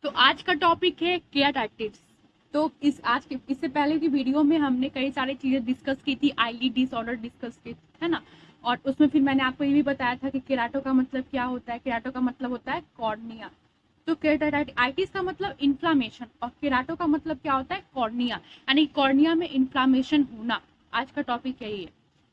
तो आज का टॉपिक है केराटिटिस। तो इससे पहले की वीडियो में हमने कई सारी चीजें डिस्कस की थी, आईली डिसऑर्डर डिस्कस की, है ना। और उसमें फिर मैंने आपको ये भी बताया था कि केराटो का मतलब क्या होता है। केराटो का मतलब होता है कॉर्निया। तो केराटिटिस का मतलब इन्फ्लामेशन और केराटो का मतलब क्या होता है, कॉर्निया, यानी कॉर्निया में इन्फ्लामेशन होना। आज का टॉपिक यही है।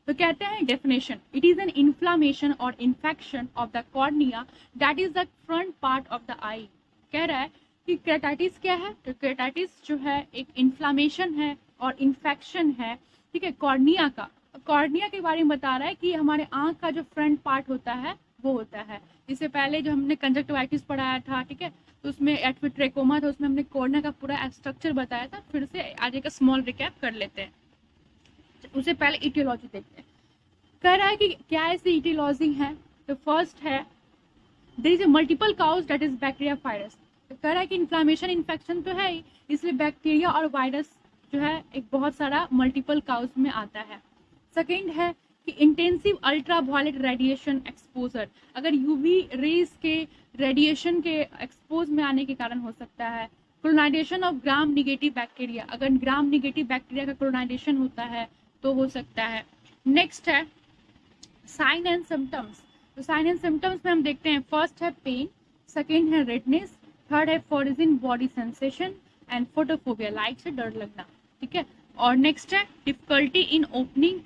तो कहते हैं definition, it is an inflammation और infection of the cornea that is the front part of the eye. कह रहा है कि केराटिटिस क्या है। तो केराटिटिस जो है एक इन्फ्लामेशन है और इन्फेक्शन है, ठीक है, कॉर्निया का। कॉर्निया के बारे में बता रहा है कि हमारे आंख का जो फ्रंट पार्ट होता है वो होता है। इससे पहले जो हमने कंजक्टिवाइटिस पढ़ाया था, ठीक है, तो उसमें ट्रेकोमा था, उसमें हमने कॉर्निया का पूरा स्ट्रक्चर बताया था। फिर से आज एक स्मॉल रिकैप कर लेते हैं। उससे पहले इटियोलॉजी देखते हैं। कह रहा है कि क्या ऐसी इटियोलॉजी है। तो फर्स्ट है, there is a multiple cause that is bacteria virus. तो कह रहा है कि इन्फ्लामेशन इन्फेक्शन तो है ही, इसलिए बैक्टीरिया और वायरस जो है एक बहुत सारा मल्टीपल काउज में आता है। सेकेंड है कि intensive ultraviolet radiation exposure, अगर यूवी रेज के रेडिएशन के एक्सपोज में आने के कारण हो सकता है। Colonisation of gram negative bacteria, अगर ग्राम निगेटिव बैक्टीरिया का कोलोनाइजेशन होता है तो हो सकता है। नेक्स्ट है साइन एंड सिम्टम्स। तो साइन एंड सिम्टम्स में हम देखते हैं, फर्स्ट है पेन, सेकेंड है रेडनेस, थर्ड है foreign body sensation and photophobia, light से डर लगना, ठीक है। और नेक्स्ट है difficulty in opening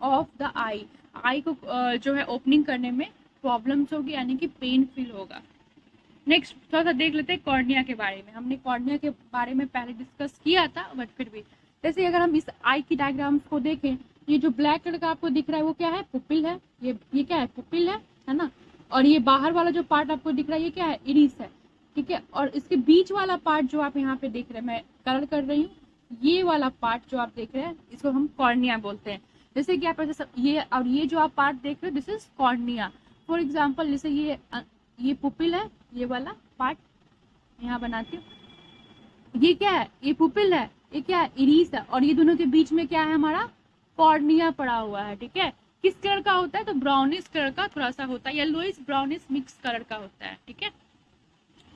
of the eye, eye को जो है ओपनिंग करने में प्रॉब्लम्स होगी, यानी कि पेन फील होगा। नेक्स्ट थोड़ा सा देख लेते हैं कॉर्निया के बारे में। हमने कॉर्निया के बारे में पहले डिस्कस किया था, बट फिर भी जैसे अगर हम इस आई की डायग्राम्स को देखें, ये जो ब्लैक कलर का आपको दिख रहा है वो क्या है, पुपिल है। ये क्या है, पुपिल है ना। और ये बाहर वाला जो पार्ट आपको दिख रहा है ये क्या है, इरिस है, ठीक है। और इसके बीच वाला पार्ट जो आप यहाँ पे देख रहे हैं, मैं कलर कर रही हूँ, ये वाला पार्ट जो आप देख रहे हैं इसको हम कॉर्निया बोलते हैं। जैसे कि आप ऐसे ये और ये जो आप पार्ट देख रहे हो this is cornea. For example जैसे ये पुपिल है, ये वाला पार्ट यहाँ बनाती हूँ, ये क्या है, ये पुपिल है, ये क्या है, इरिस है। और ये दोनों के बीच में क्या है, हमारा कॉर्निया पड़ा हुआ है, ठीक है। किस कलर का होता है, तो ब्राउनिश कलर का थोड़ा सा होता है, येलोइश ब्राउनिश मिक्स कलर का होता है, ठीक है,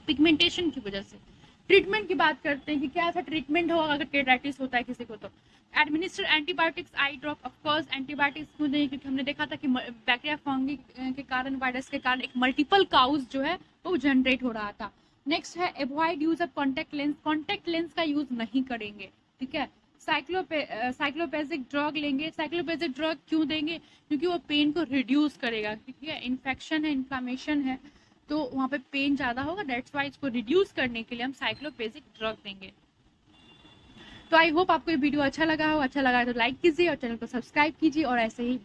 पिगमेंटेशन की वजह से। ट्रीटमेंट की बात करते हैं कि क्या ऐसा ट्रीटमेंट होगा अगर केराटिटिस होता है किसी को। तो administer antibiotics, I drop, of course antibiotics क्यों दें, क्योंकि हमने देखा था कि बैक्टीरिया फंगी के कारण, वायरस के कारण एक मल्टीपल काउज जो है वो जनरेट हो रहा था। नेक्स्ट है avoid use of contact lens, contact lens का यूज नहीं करेंगे, ठीक है। साइक्लोपेजिक ड्रग लेंगे। साइक्लोपेजिक ड्रग क्यों देंगे, क्योंकि वो पेन को रिड्यूस करेगा, ठीक है। इन्फेक्शन है, इन्फ्लामेशन है, तो वहाँ पे पेन ज्यादा होगा, दैट्स वाई इसको रिड्यूस करने के लिए हम साइक्लोपेजिक ड्रग देंगे। तो आई होप आपको ये वीडियो अच्छा लगा हो। अच्छा लगा तो लाइक कीजिए और चैनल को सब्सक्राइब कीजिए और ऐसे ही